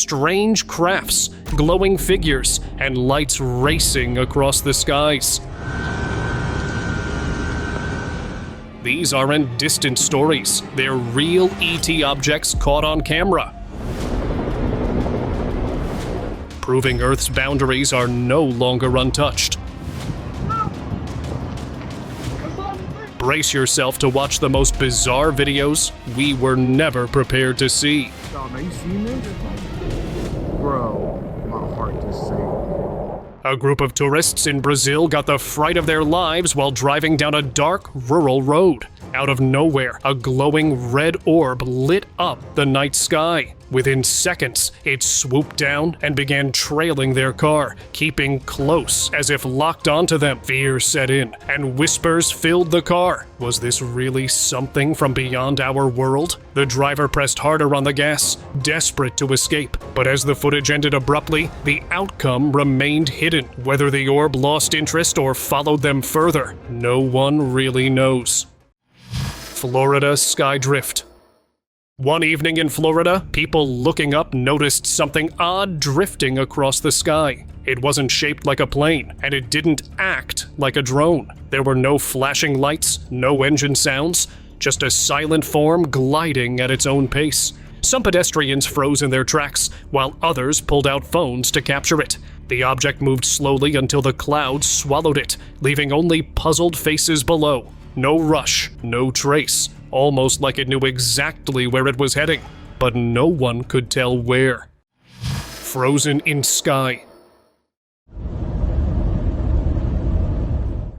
strange crafts, glowing figures, and lights racing across the skies. These aren't distant stories, they're real ET objects caught on camera, proving Earth's boundaries are no longer untouched. Brace yourself to watch the most bizarre videos we were never prepared to see. Dog, you seen this? Bro, my heart just sank. A group of tourists in Brazil got the fright of their lives while driving down a dark, rural road. Out of nowhere, a glowing red orb lit up the night sky. Within seconds, it swooped down and began trailing their car, keeping close as if locked onto them. Fear set in, and whispers filled the car. Was this really something from beyond our world? The driver pressed harder on the gas, desperate to escape. But as the footage ended abruptly, the outcome remained hidden. Whether the orb lost interest or followed them further, no one really knows. Florida sky drift. One evening in Florida, people looking up noticed something odd drifting across the sky. It wasn't shaped like a plane, and it didn't act like a drone. There were no flashing lights, no engine sounds, just a silent form gliding at its own pace. Some pedestrians froze in their tracks, while others pulled out phones to capture it. The object moved slowly until the clouds swallowed it, leaving only puzzled faces below. No rush, no trace, almost like it knew exactly where it was heading, but no one could tell where. Frozen in sky.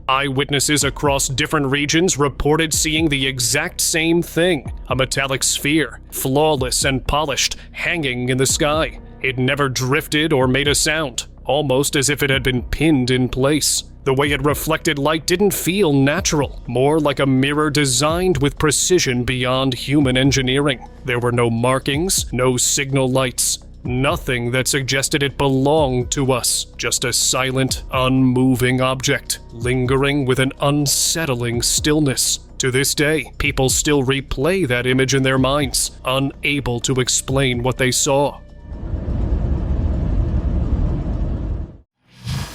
Eyewitnesses across different regions reported seeing the exact same thing, a metallic sphere, flawless and polished, hanging in the sky. It never drifted or made a sound, almost as if it had been pinned in place. The way it reflected light didn't feel natural, more like a mirror designed with precision beyond human engineering. There were no markings, no signal lights, nothing that suggested it belonged to us, just a silent, unmoving object, lingering with an unsettling stillness. To this day, people still replay that image in their minds, unable to explain what they saw.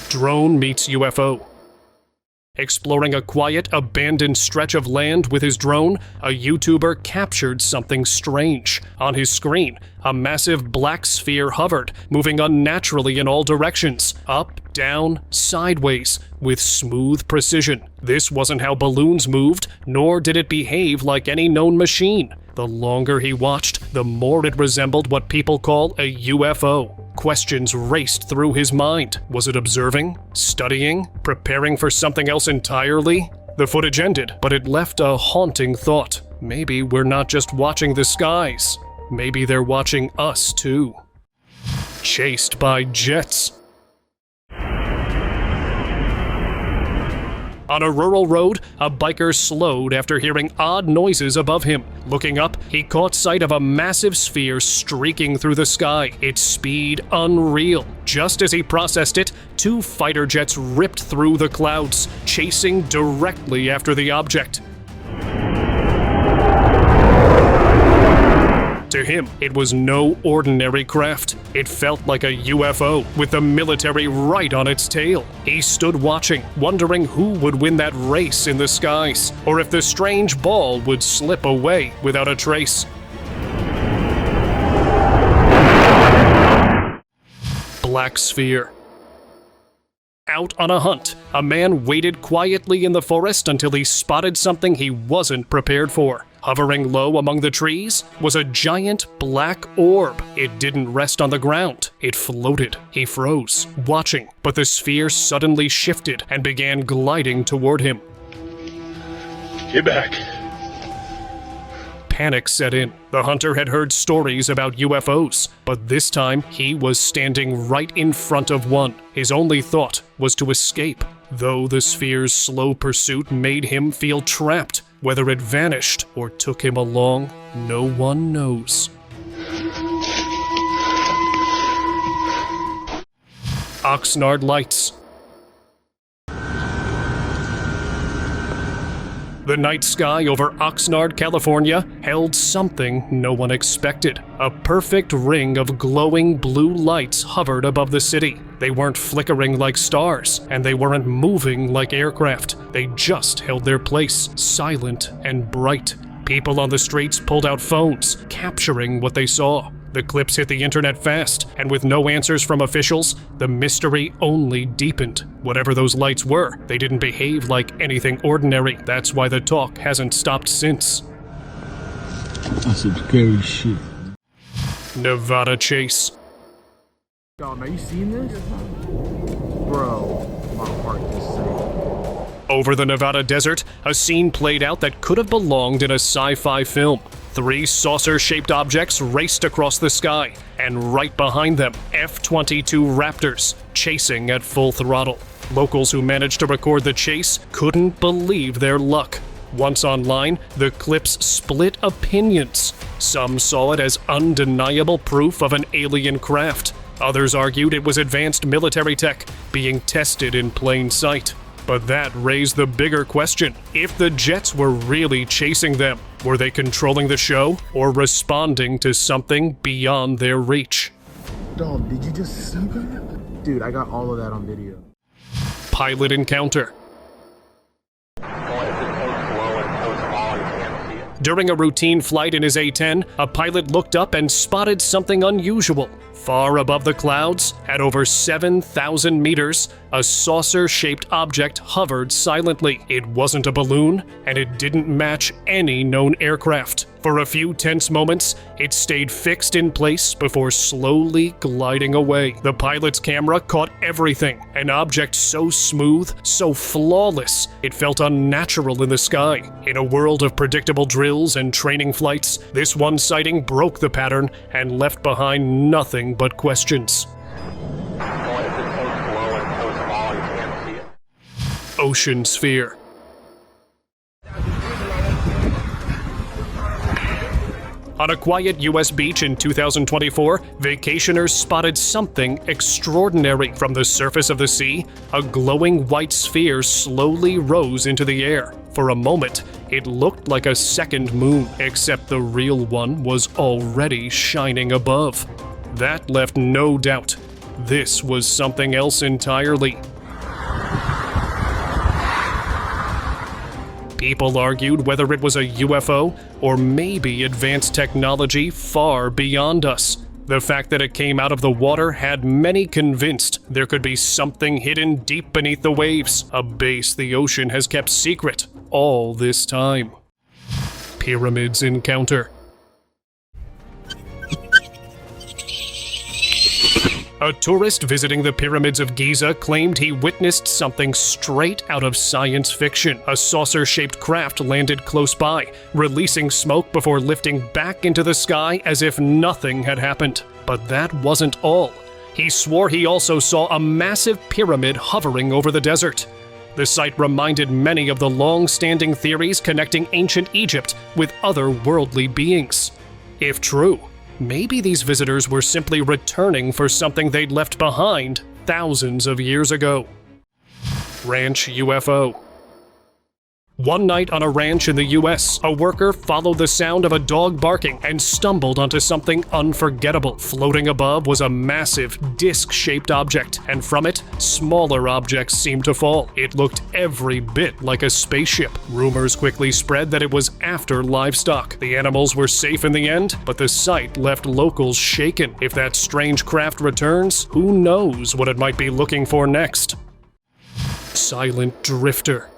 Drone meets UFO. Exploring a quiet, abandoned stretch of land with his drone, a YouTuber captured something strange. On his screen, a massive black sphere hovered, moving unnaturally in all directions, up, down, sideways, with smooth precision. This wasn't how balloons moved, nor did it behave like any known machine. The longer he watched, the more it resembled what people call a UFO. Questions raced through his mind. Was it observing? Studying? Preparing for something else entirely? The footage ended, but it left a haunting thought. Maybe we're not just watching the skies. Maybe they're watching us too. Chased by jets. On a rural road, a biker slowed after hearing odd noises above him. Looking up, he caught sight of a massive sphere streaking through the sky, its speed unreal. Just as he processed it, 2 fighter jets ripped through the clouds, chasing directly after the object. To him, it was no ordinary craft. It felt like a UFO, with the military right on its tail. He stood watching, wondering who would win that race in the skies, or if the strange ball would slip away without a trace. Black sphere. Out on a hunt, a man waited quietly in the forest until he spotted something he wasn't prepared for. Hovering low among the trees was a giant black orb. It didn't rest on the ground. It floated. He froze, watching, but the sphere suddenly shifted and began gliding toward him. Get back. Panic set in. The hunter had heard stories about UFOs, but this time he was standing right in front of one. His only thought was to escape, though the sphere's slow pursuit made him feel trapped. Whether it vanished or took him along, no one knows. Oxnard lights. The night sky over Oxnard, California, held something no one expected. A perfect ring of glowing blue lights hovered above the city. They weren't flickering like stars, and they weren't moving like aircraft. They just held their place, silent and bright. People on the streets pulled out phones, capturing what they saw. The clips hit the internet fast, and with no answers from officials, the mystery only deepened. Whatever those lights were, they didn't behave like anything ordinary. That's why the talk hasn't stopped since. That's some scary shit. Nevada chase. Dog, are you seeing this? Bro, my heart just sank. Over the Nevada desert, a scene played out that could have belonged in a sci-fi film. 3 saucer-shaped objects raced across the sky, and right behind them, F-22 Raptors, chasing at full throttle. Locals who managed to record the chase couldn't believe their luck. Once online, the clips split opinions. Some saw it as undeniable proof of an alien craft. Others argued it was advanced military tech being tested in plain sight. But that raised the bigger question. If the jets were really chasing them, were they controlling the show or responding to something beyond their reach? Dog, did you just see that? Dude, I got all of that on video. Pilot encounter. During a routine flight in his A-10, a pilot looked up and spotted something unusual. Far above the clouds, at over 7,000 meters, a saucer-shaped object hovered silently. It wasn't a balloon, and it didn't match any known aircraft. For a few tense moments, it stayed fixed in place before slowly gliding away. The pilot's camera caught everything. An object so smooth, so flawless, it felt unnatural in the sky. In a world of predictable drills and training flights, this one sighting broke the pattern and left behind nothing but questions. Ocean sphere. On a quiet U.S. beach in 2024, vacationers spotted something extraordinary. From the surface of the sea, a glowing white sphere slowly rose into the air. For a moment, it looked like a second moon, except the real one was already shining above. That left no doubt. This was something else entirely. People argued whether it was a UFO or maybe advanced technology far beyond us. The fact that it came out of the water had many convinced there could be something hidden deep beneath the waves, a base the ocean has kept secret all this time. Pyramids encounter. A tourist visiting the pyramids of Giza claimed he witnessed something straight out of science fiction. A saucer-shaped craft landed close by, releasing smoke before lifting back into the sky as if nothing had happened. But that wasn't all. He swore he also saw a massive pyramid hovering over the desert. The sight reminded many of the long-standing theories connecting ancient Egypt with otherworldly beings. If true, maybe these visitors were simply returning for something they'd left behind thousands of years ago. Ranch UFO. One night on a ranch in the US, a worker followed the sound of a dog barking and stumbled onto something unforgettable. Floating above was a massive, disc-shaped object, and from it, smaller objects seemed to fall. It looked every bit like a spaceship. Rumors quickly spread that it was after livestock. The animals were safe in the end, but the sight left locals shaken. If that strange craft returns, who knows what it might be looking for next? Silent drifter.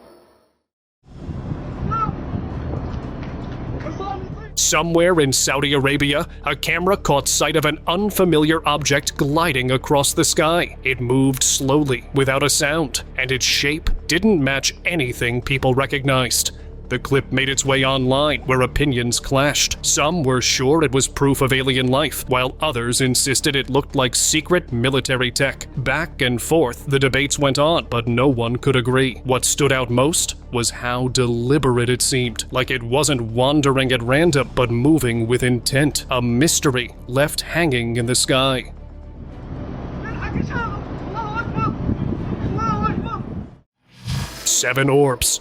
Somewhere in Saudi Arabia, a camera caught sight of an unfamiliar object gliding across the sky. It moved slowly, without a sound, and its shape didn't match anything people recognized. The clip made its way online, where opinions clashed. Some were sure it was proof of alien life, while others insisted it looked like secret military tech. Back and forth, the debates went on, but no one could agree. What stood out most was how deliberate it seemed, like it wasn't wandering at random, but moving with intent, a mystery left hanging in the sky. 7 orbs.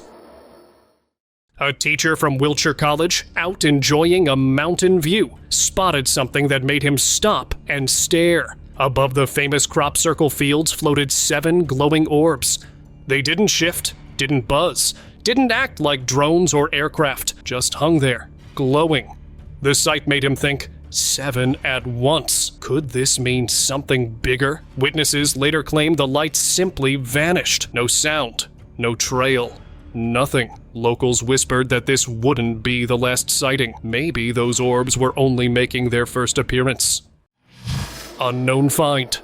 A teacher from Wiltshire College, out enjoying a mountain view, spotted something that made him stop and stare. Above the famous crop circle fields floated 7 glowing orbs. They didn't shift, didn't buzz, didn't act like drones or aircraft, just hung there, glowing. The sight made him think, 7 at once. Could this mean something bigger? Witnesses later claimed the lights simply vanished. No sound, no trail, nothing. Locals whispered that this wouldn't be the last sighting. Maybe those orbs were only making their first appearance. Unknown find.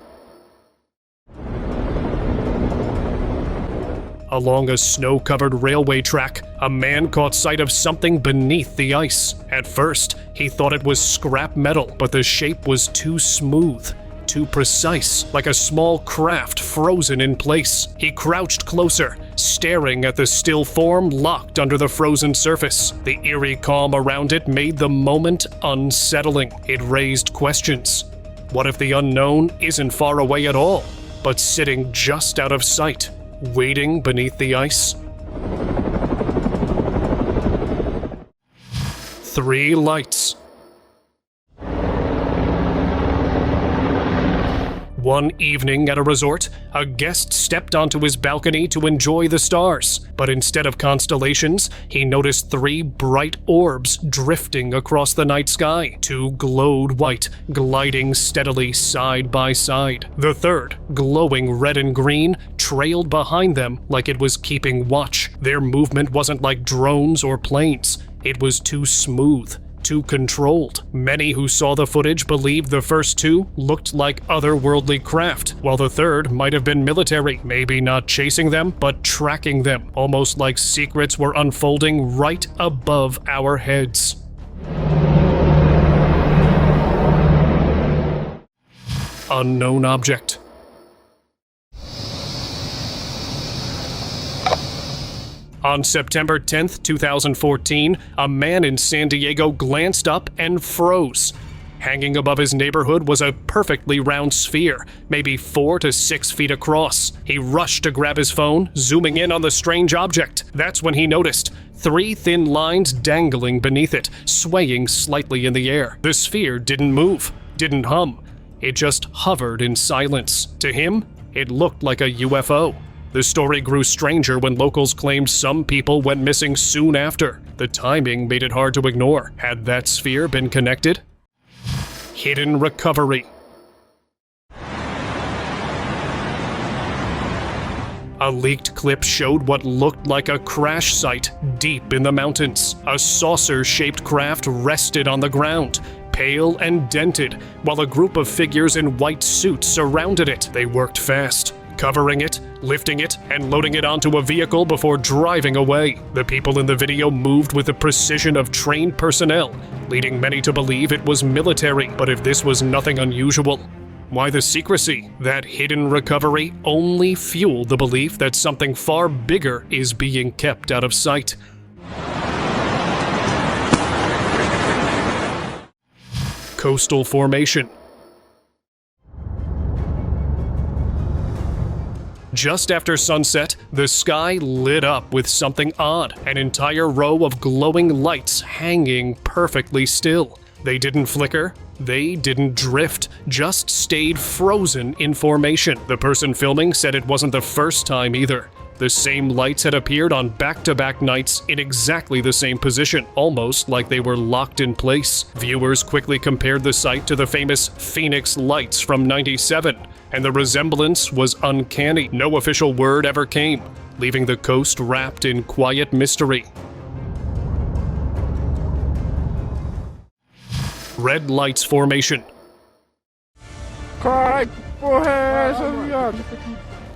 Along a snow-covered railway track, a man caught sight of something beneath the ice. At first, he thought it was scrap metal, but the shape was too smooth, too precise, like a small craft frozen in place. He crouched closer, staring at the still form locked under the frozen surface. The eerie calm around it made the moment unsettling. It raised questions. What if the unknown isn't far away at all, but sitting just out of sight, waiting beneath the ice? 3 lights. One evening at a resort, a guest stepped onto his balcony to enjoy the stars. But instead of constellations, he noticed 3 bright orbs drifting across the night sky. 2 glowed white, gliding steadily side by side. The third, glowing red and green, trailed behind them like it was keeping watch. Their movement wasn't like drones or planes. It was too smooth, too controlled. Many who saw the footage believed the first 2 looked like otherworldly craft, while the third might have been military, maybe not chasing them, but tracking them, almost like secrets were unfolding right above our heads. Unknown object. On September 10th, 2014, a man in San Diego glanced up and froze. Hanging above his neighborhood was a perfectly round sphere, maybe 4 to 6 feet across. He rushed to grab his phone, zooming in on the strange object. That's when he noticed 3 thin lines dangling beneath it, swaying slightly in the air. The sphere didn't move, didn't hum. It just hovered in silence. To him, it looked like a UFO. The story grew stranger when locals claimed some people went missing soon after. The timing made it hard to ignore. Had that sphere been connected? Hidden recovery. A leaked clip showed what looked like a crash site deep in the mountains. A saucer-shaped craft rested on the ground, pale and dented, while a group of figures in white suits surrounded it. They worked fast, covering it, lifting it, and loading it onto a vehicle before driving away. The people in the video moved with the precision of trained personnel, leading many to believe it was military. But if this was nothing unusual, why the secrecy? That hidden recovery only fueled the belief that something far bigger is being kept out of sight. Coastal formation. Just after sunset, the sky lit up with something odd, an entire row of glowing lights hanging perfectly still. They didn't flicker, they didn't drift, just stayed frozen in formation. The person filming said it wasn't the first time either. The same lights had appeared on back-to-back nights in exactly the same position, almost like they were locked in place. Viewers quickly compared the sight to the famous Phoenix lights from '97, and the resemblance was uncanny. No official word ever came, leaving the coast wrapped in quiet mystery. Red lights formation.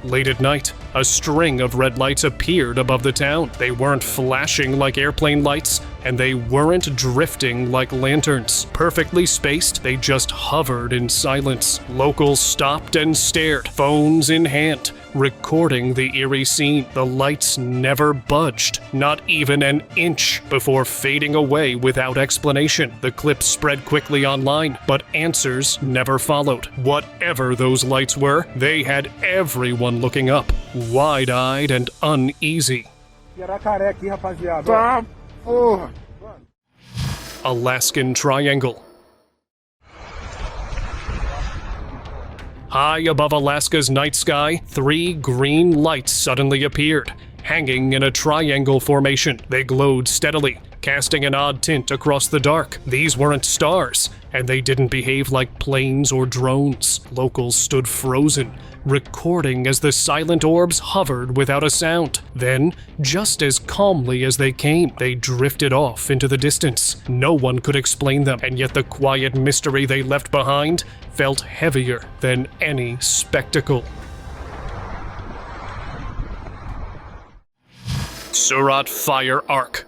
Late at night, a string of red lights appeared above the town. They weren't flashing like airplane lights, and they weren't drifting like lanterns. Perfectly spaced, they just hovered in silence. Locals stopped and stared, phones in hand, recording the eerie scene. The lights never budged, not even an inch, before fading away without explanation. The clip spread quickly online, but answers never followed. Whatever those lights were, they had everyone looking up, wide-eyed and uneasy. Tá Oh. Alaskan Triangle. High above Alaska's night sky, 3 green lights suddenly appeared, hanging in a triangle formation. They glowed steadily, casting an odd tint across the dark. These weren't stars, and they didn't behave like planes or drones. Locals stood frozen, recording as the silent orbs hovered without a sound. Then, just as calmly as they came, they drifted off into the distance. No one could explain them, and yet the quiet mystery they left behind felt heavier than any spectacle. Surat Fire Arc.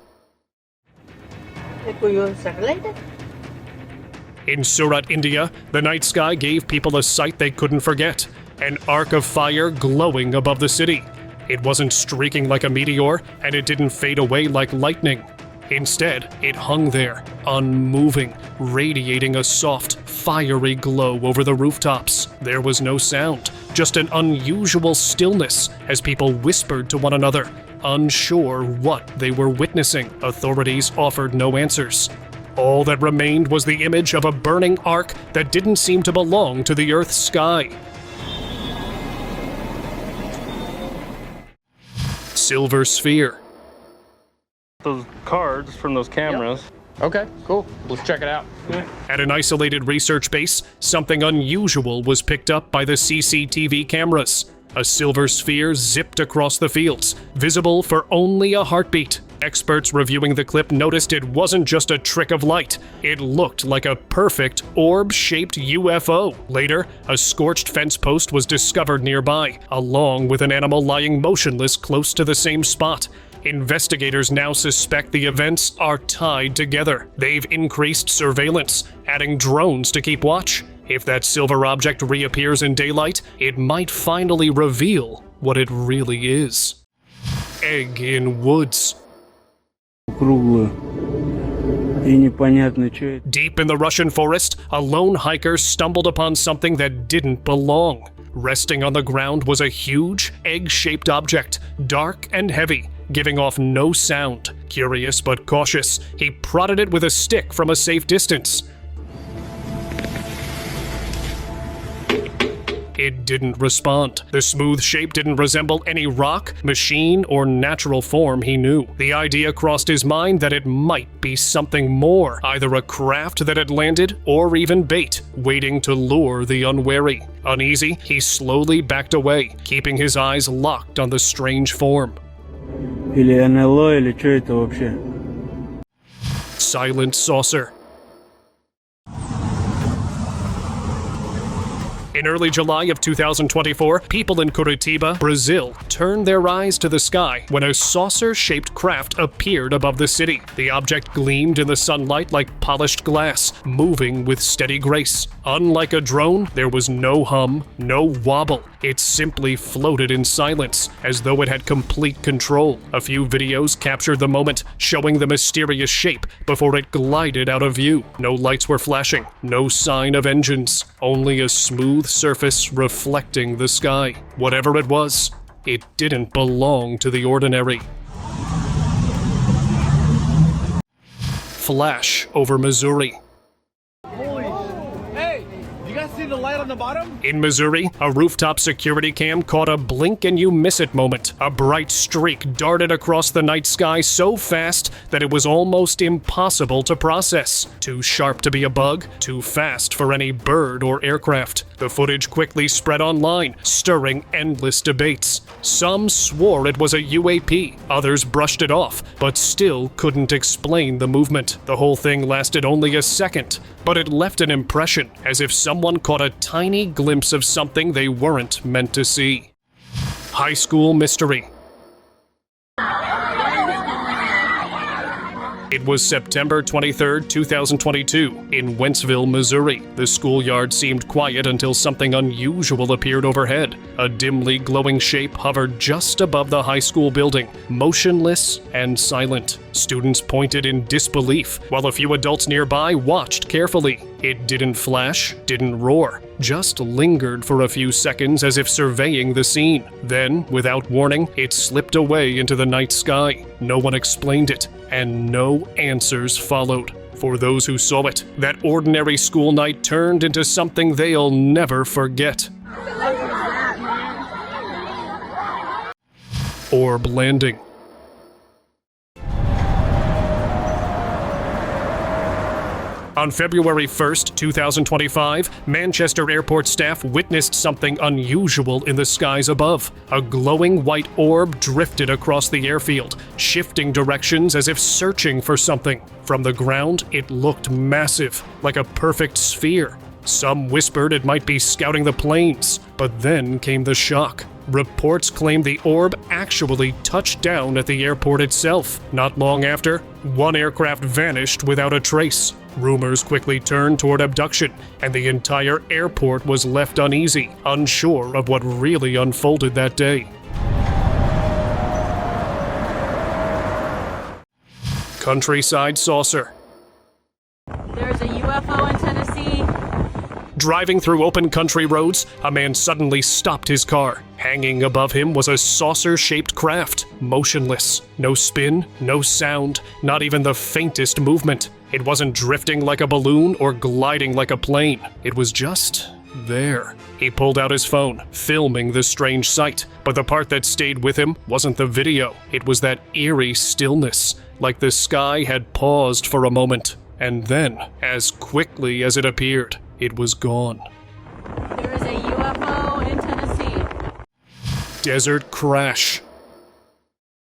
In Surat, India, the night sky gave people a sight they couldn't forget. An arc of fire glowing above the city. It wasn't streaking like a meteor, and it didn't fade away like lightning. Instead, it hung there, unmoving, radiating a soft, fiery glow over the rooftops. There was no sound, just an unusual stillness as people whispered to one another, unsure what they were witnessing. Authorities offered no answers. All that remained was the image of a burning arc that didn't seem to belong to the Earth's sky. Silver Sphere. Those cards from those cameras. Okay, cool. Let's check it out. At an isolated research base, something unusual was picked up by the CCTV cameras. A silver sphere zipped across the fields, visible for only a heartbeat. Experts reviewing the clip noticed it wasn't just a trick of light. It looked like a perfect orb-shaped UFO. Later, a scorched fence post was discovered nearby, along with an animal lying motionless close to the same spot. Investigators now suspect the events are tied together. They've increased surveillance, adding drones to keep watch. If that silver object reappears in daylight, it might finally reveal what it really is. Egg in woods. Deep in the Russian forest, a lone hiker stumbled upon something that didn't belong. Resting on the ground was a huge, egg-shaped object, dark and heavy, giving off no sound. Curious but cautious, he prodded it with a stick from a safe distance. It didn't respond. The smooth shape didn't resemble any rock, machine, or natural form he knew. The idea crossed his mind that it might be something more, either a craft that had landed or even bait, waiting to lure the unwary. Uneasy, he slowly backed away, keeping his eyes locked on the strange form. Или НЛО, или что это вообще? Silent saucer. In early July of 2024, people in Curitiba, Brazil, turned their eyes to the sky when a saucer-shaped craft appeared above the city. The object gleamed in the sunlight like polished glass, moving with steady grace. Unlike a drone, there was no hum, no wobble. It simply floated in silence, as though it had complete control. A few videos captured the moment, showing the mysterious shape before it glided out of view. No lights were flashing, no sign of engines, only a smooth surface reflecting the sky. Whatever it was, it didn't belong to the ordinary. Flash over Missouri. See the light on the bottom? In Missouri, a rooftop security cam caught a blink-and-you-miss-it moment. A bright streak darted across the night sky so fast that it was almost impossible to process. Too sharp to be a bug, too fast for any bird or aircraft. The footage quickly spread online, stirring endless debates. Some swore it was a UAP, others brushed it off, but still couldn't explain the movement. The whole thing lasted only a second, but it left an impression, as if someone caught a tiny glimpse of something they weren't meant to see. High school mystery. It was September 23, 2022, in Wentzville, Missouri. The schoolyard seemed quiet until something unusual appeared overhead. A dimly glowing shape hovered just above the high school building, motionless and silent. Students pointed in disbelief, while a few adults nearby watched carefully. It didn't flash, didn't roar, just lingered for a few seconds as if surveying the scene. Then, without warning, it slipped away into the night sky. No one explained it, and no answers followed. For those who saw it, that ordinary school night turned into something they'll never forget. Orb landing. On February 1st, 2025, Manchester Airport staff witnessed something unusual in the skies above. A glowing white orb drifted across the airfield, shifting directions as if searching for something. From the ground, it looked massive, like a perfect sphere. Some whispered it might be scouting the planes, but then came the shock. Reports claimed the orb actually touched down at the airport itself. Not long after, one aircraft vanished without a trace. Rumors quickly turned toward abduction, and the entire airport was left uneasy, unsure of what really unfolded that day. Countryside saucer. There's a UFO in Tennessee. Driving through open country roads, a man suddenly stopped his car. Hanging above him was a saucer-shaped craft, motionless. No spin, no sound, not even the faintest movement. It wasn't drifting like a balloon or gliding like a plane. It was just there. He pulled out his phone, filming the strange sight. But the part that stayed with him wasn't the video. It was that eerie stillness, like the sky had paused for a moment. And then, as quickly as it appeared, it was gone. There is a UFO in Tennessee. Desert crash.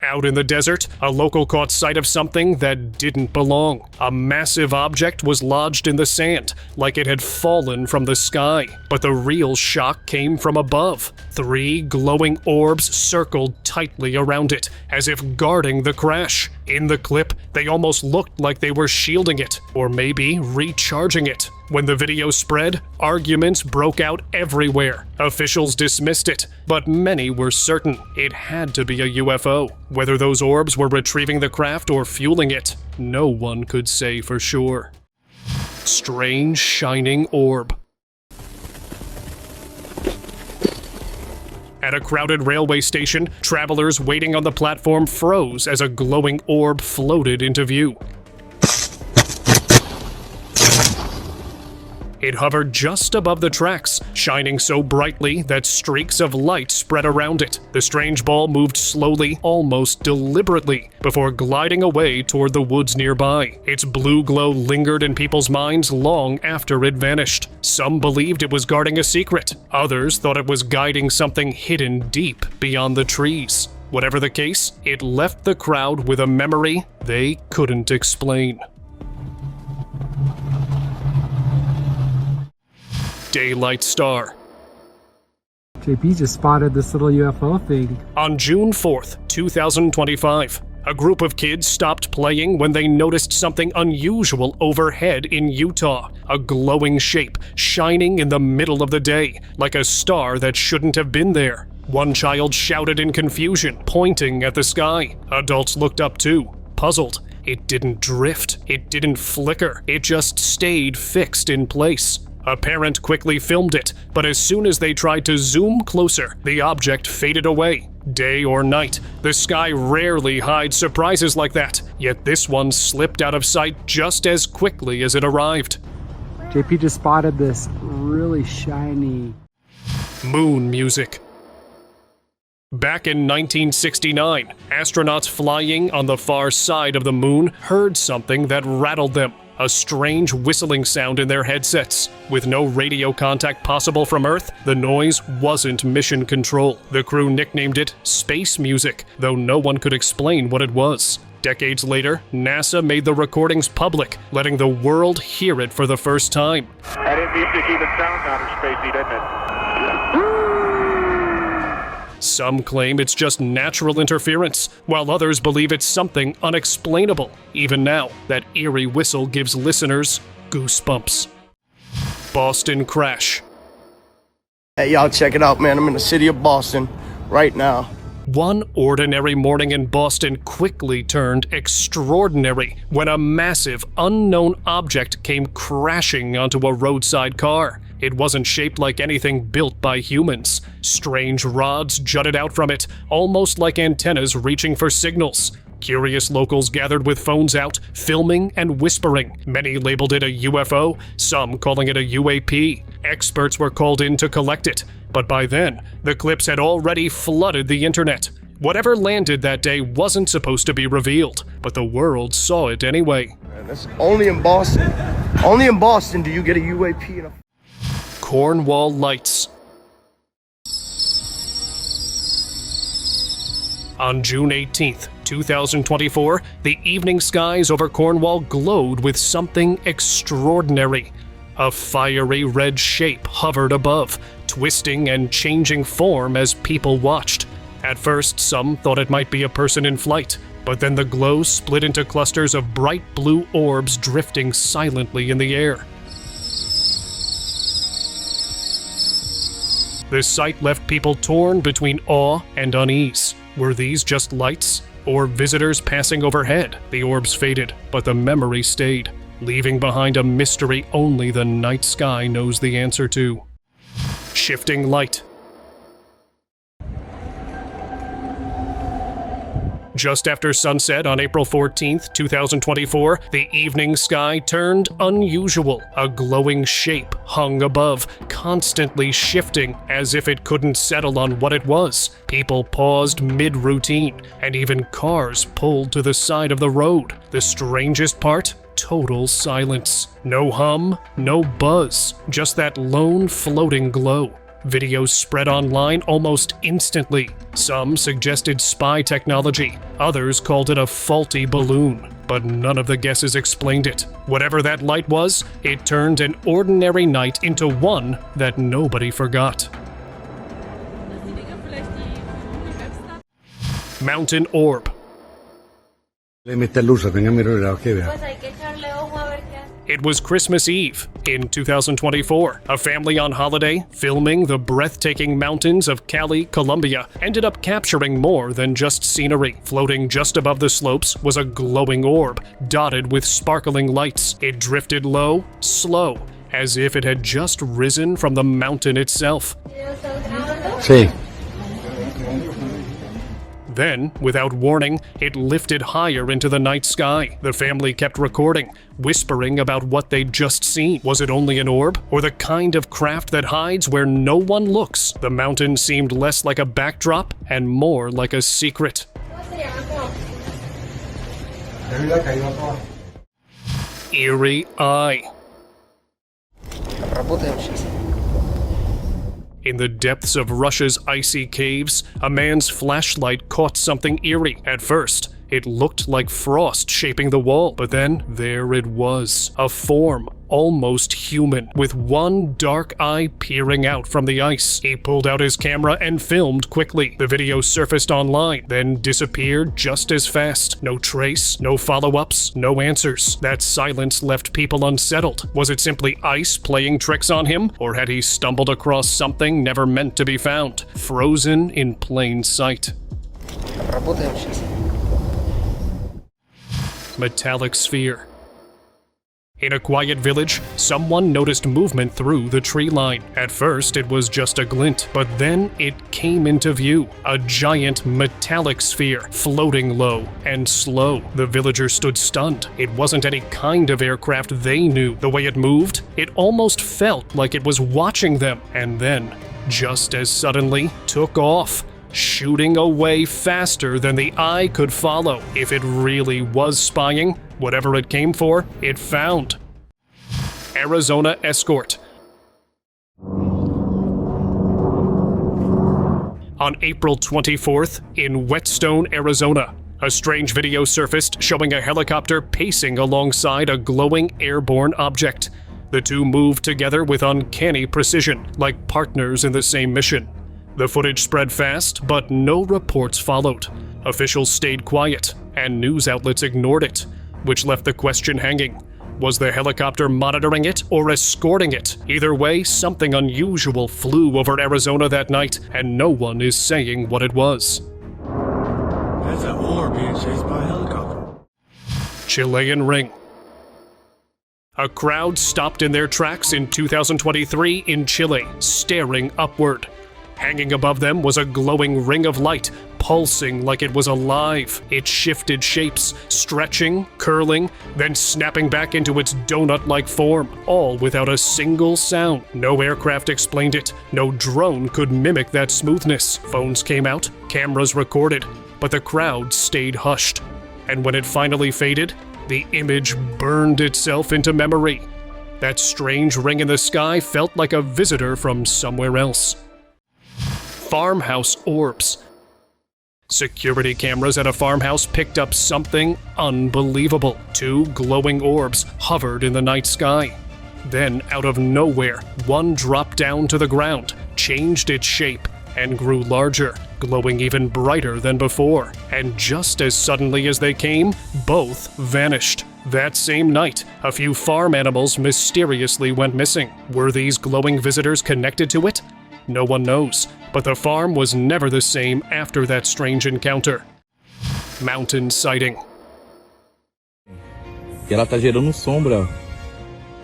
Out in the desert, a local caught sight of something that didn't belong. A massive object was lodged in the sand, like it had fallen from the sky. But the real shock came from above. 3 glowing orbs circled tightly around it, as if guarding the crash. In the clip, they almost looked like they were shielding it, or maybe recharging it. When the video spread, arguments broke out everywhere. Officials dismissed it, but many were certain it had to be a UFO. Whether those orbs were retrieving the craft or fueling it, no one could say for sure. Strange shining orb. At a crowded railway station, travelers waiting on the platform froze as a glowing orb floated into view. It hovered just above the tracks, shining so brightly that streaks of light spread around it. The strange ball moved slowly, almost deliberately, before gliding away toward the woods nearby. Its blue glow lingered in people's minds long after it vanished. Some believed it was guarding a secret. Others thought it was guiding something hidden deep beyond the trees. Whatever the case, it left the crowd with a memory they couldn't explain. Daylight star. JP just spotted this little UFO thing. On June 4th, 2025, a group of kids stopped playing when they noticed something unusual overhead in Utah. A glowing shape, shining in the middle of the day, like a star that shouldn't have been there. One child shouted in confusion, pointing at the sky. Adults looked up too, puzzled. It didn't drift, it didn't flicker, it just stayed fixed in place. A parent quickly filmed it, but as soon as they tried to zoom closer, the object faded away. Day or night, the sky rarely hides surprises like that, yet this one slipped out of sight just as quickly as it arrived. JP just spotted this really shiny Moon music. Back in 1969, astronauts flying on the far side of the moon heard something that rattled them. A strange whistling sound in their headsets. With no radio contact possible from Earth, the noise wasn't mission control. The crew nicknamed it space music, though no one could explain what it was. Decades later, NASA made the recordings public, letting the world hear it for the first time. That didn't music even sound outer spacey, didn't it? Some claim it's just natural interference, while others believe it's something unexplainable. Even now, that eerie whistle gives listeners goosebumps. Boston crash. Hey, y'all, check it out, man. I'm in the city of Boston right now. One ordinary morning in Boston quickly turned extraordinary when a massive, unknown object came crashing onto a roadside car. It wasn't shaped like anything built by humans. Strange rods jutted out from it, almost like antennas reaching for signals. Curious locals gathered with phones out, filming and whispering. Many labeled it a UFO, some calling it a UAP. Experts were called in to collect it, but by then, the clips had already flooded the internet. Whatever landed that day wasn't supposed to be revealed, but the world saw it anyway. That's only in Boston. Only in Boston do you get a UAP in a... Cornwall Lights. On June 18th, 2024, the evening skies over Cornwall glowed with something extraordinary. A fiery red shape hovered above, twisting and changing form as people watched. At first, some thought it might be a person in flight, but then the glow split into clusters of bright blue orbs drifting silently in the air. The sight left people torn between awe and unease. Were these just lights, or visitors passing overhead? The orbs faded, but the memory stayed, leaving behind a mystery only the night sky knows the answer to. Shifting light. Just after sunset on April 14th, 2024, the evening sky turned unusual. A glowing shape hung above, constantly shifting as if it couldn't settle on what it was. People paused mid-routine, and even cars pulled to the side of the road. The strangest part? Total silence. No hum, no buzz, just that lone floating glow. Videos spread online almost instantly. Some suggested spy technology, others called it a faulty balloon, but none of the guesses explained it. Whatever that light was, it turned an ordinary night into one that nobody forgot. Mountain Orb. It was Christmas Eve in 2024. A family on holiday, filming the breathtaking mountains of Cali, Colombia, ended up capturing more than just scenery. Floating just above the slopes was a glowing orb, dotted with sparkling lights. It drifted low, slow, as if it had just risen from the mountain itself. Sí. Then, without warning, it lifted higher into the night sky. The family kept recording, whispering about what they'd just seen. Was it only an orb, or the kind of craft that hides where no one looks? The mountain seemed less like a backdrop and more like a secret. Eerie Eye. In the depths of Russia's icy caves, a man's flashlight caught something eerie. At first, it looked like frost shaping the wall, but then there it was. A form, almost human, with one dark eye peering out from the ice. He pulled out his camera and filmed quickly. The video surfaced online, then disappeared just as fast. No trace, no follow-ups, no answers. That silence left people unsettled. Was it simply ice playing tricks on him, or had he stumbled across something never meant to be found, frozen in plain sight? Metallic sphere. In a quiet village, someone noticed movement through the tree line. At first, it was just a glint, but then it came into view. A giant metallic sphere, floating low and slow. The villagers stood stunned. It wasn't any kind of aircraft they knew. The way it moved, it almost felt like it was watching them, and then, just as suddenly, took off, shooting away faster than the eye could follow. If it really was spying, whatever it came for, it found. Arizona Escort. On April 24th, in Whetstone, Arizona, a strange video surfaced showing a helicopter pacing alongside a glowing airborne object. The two moved together with uncanny precision, like partners in the same mission. The footage spread fast, but no reports followed. Officials stayed quiet, and news outlets ignored it, which left the question hanging. Was the helicopter monitoring it or escorting it? Either way, something unusual flew over Arizona that night, and no one is saying what it was. Or being chased by a helicopter. Chilean ring. A crowd stopped in their tracks in 2023 in Chile, staring upward. Hanging above them was a glowing ring of light, pulsing like it was alive. It shifted shapes, stretching, curling, then snapping back into its donut-like form, all without a single sound. No aircraft explained it. No drone could mimic that smoothness. Phones came out, cameras recorded, but the crowd stayed hushed. And when it finally faded, the image burned itself into memory. That strange ring in the sky felt like a visitor from somewhere else. Farmhouse orbs. Security cameras at a farmhouse picked up something unbelievable. 2 glowing orbs hovered in the night sky. Then, out of nowhere, one dropped down to the ground, changed its shape, and grew larger, glowing even brighter than before. And just as suddenly as they came, both vanished. That same night, a few farm animals mysteriously went missing. Were these glowing visitors connected to it? No one knows, but the farm was never the same after that strange encounter. Mountain sighting. E ela tá gerando sombra.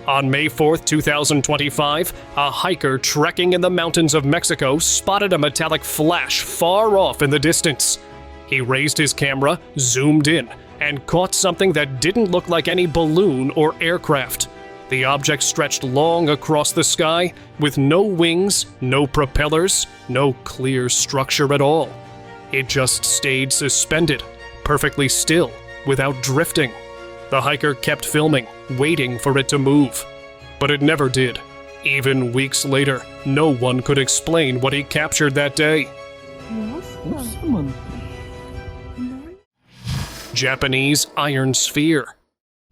On May 4th, 2025, a hiker trekking in the mountains of Mexico spotted a metallic flash far off in the distance. He raised his camera, zoomed in, and caught something that didn't look like any balloon or aircraft. The object stretched long across the sky, with no wings, no propellers, no clear structure at all. It just stayed suspended, perfectly still, without drifting. The hiker kept filming, waiting for it to move. But it never did. Even weeks later, no one could explain what he captured that day. Japanese iron sphere.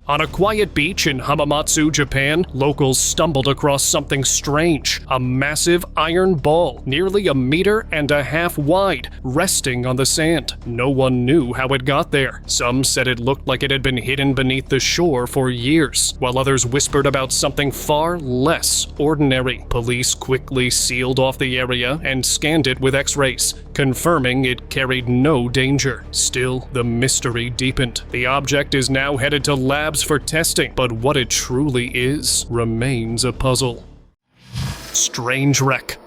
On a quiet beach in Hamamatsu, Japan, locals stumbled across something strange. A massive iron ball, nearly 1.5 meters wide, resting on the sand. No one knew how it got there. Some said it looked like it had been hidden beneath the shore for years, while others whispered about something far less ordinary. Police quickly sealed off the area and scanned it with X-rays, confirming it carried no danger. Still, the mystery deepened. The object is now headed to labs for testing, but what it truly is remains a puzzle. Strange wreck.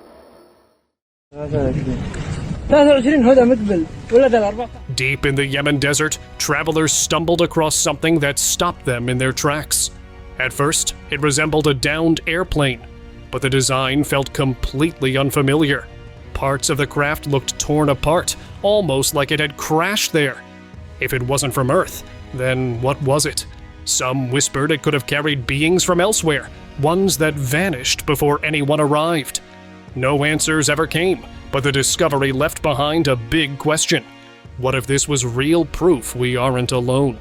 Deep in the Yemen desert, travelers stumbled across something that stopped them in their tracks. At first, it resembled a downed airplane, but the design felt completely unfamiliar. Parts of the craft looked torn apart, almost like it had crashed there. If it wasn't from Earth, then what was it? Some whispered it could have carried beings from elsewhere, ones that vanished before anyone arrived. No answers ever came, but the discovery left behind a big question. What if this was real proof we aren't alone?